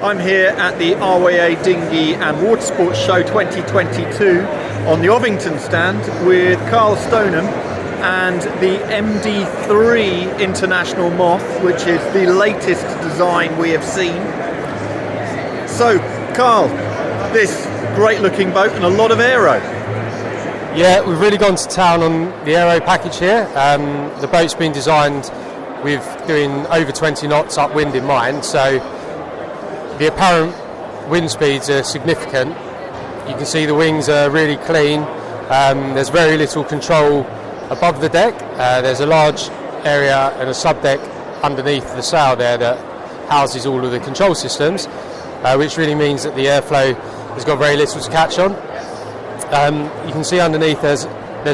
I'm here at the RYA Dinghy and Watersports Show 2022 on the Ovington stand with Carl Stoneham and the MD3 International Moth, which is the latest design we have seen. So, Carl, this great looking boat and a lot of aero. Yeah, we've really gone to town on the aero package here. The boat's been designed with doing over 20 knots upwind in mind, so the apparent wind speeds are significant. You can see the wings are really clean. There's very little control above the deck. There's a large area and a subdeck underneath the sail there that houses all of the control systems, which really means that the airflow has got very little to catch on. You can see underneath there's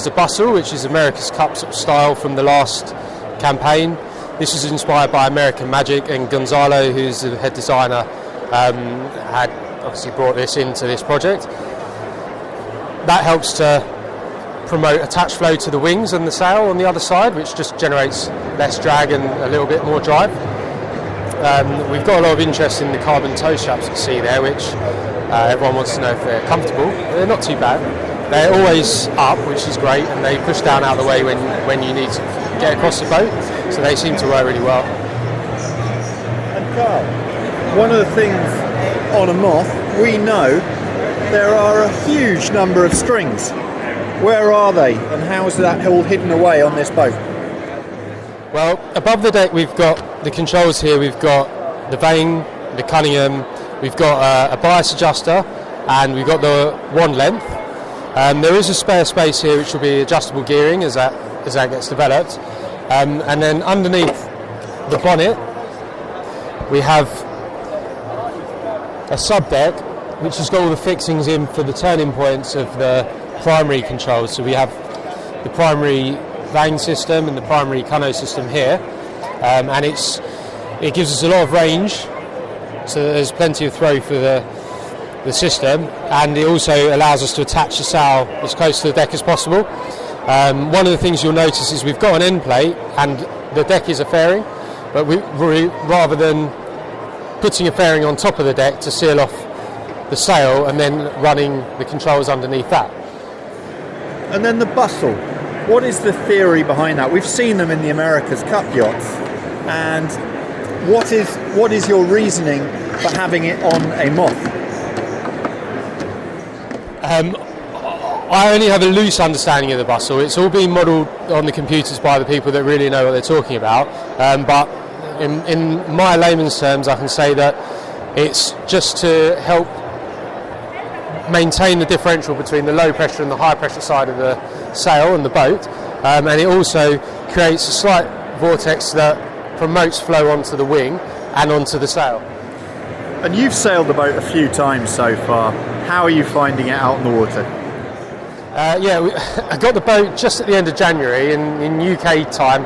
a bustle, which is America's Cup sort of style from the last campaign. This was inspired by American Magic, and Gonzalo, who's the head designer, had obviously brought this into this project. That helps to promote attach flow to the wings and the sail on the other side, which just generates less drag and a little bit more drive. We've got a lot of interest in the carbon toe straps you see there, which everyone wants to know if they're comfortable. They're not too bad. They're always up, which is great, and they push down out of the way when you need to get across the boat, so they seem to work really well. And Carl, one of the things on a Moth, we know there are a huge number of strings. Where are they, and how is that all hidden away on this boat? Well, above the deck we've got the controls here. We've got the vane, the Cunningham, we've got a bias adjuster, and we've got the wand length. There is a spare space here which will be adjustable gearing as that gets developed. And then underneath the bonnet we have a subdeck which has got all the fixings in for the turning points of the primary controls. So we have the primary vane system and the primary Cunno system here, and it gives us a lot of range, so there's plenty of throw for the system, and it also allows us to attach the sail as close to the deck as possible. One of the things you'll notice is we've got an end plate and the deck is a fairing, but rather than putting a fairing on top of the deck to seal off the sail and then running the controls underneath that. And then the bustle, what is the theory behind that? We've seen them in the America's Cup yachts, and what is your reasoning for having it on a Moth? I only have a loose understanding of the bustle. It's all been modelled on the computers by the people that really know what they're talking about, but in my layman's terms I can say that it's just to help maintain the differential between the low pressure and the high pressure side of the sail and the boat, and it also creates a slight vortex that promotes flow onto the wing and onto the sail. And you've sailed the boat a few times so far. How are you finding it out in the water? I got the boat just at the end of January in UK time.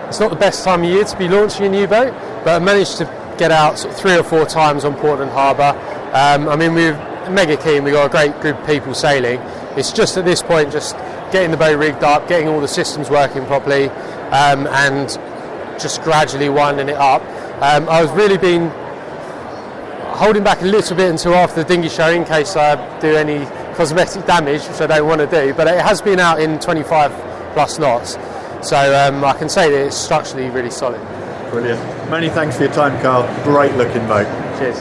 It's not the best time of year to be launching a new boat, but I managed to get out sort of 3 or 4 times on Portland Harbour. We're mega keen. We've got a great group of people sailing. It's just at this point just getting the boat rigged up, getting all the systems working properly, and just gradually winding it up. I was really been holding back a little bit until after the Dinghy show in case I do any cosmetic damage, which I don't want to do, but it has been out in 25 plus knots, so I can say that it's structurally really solid. Brilliant. Many thanks for your time, Carl. Great looking boat. Cheers.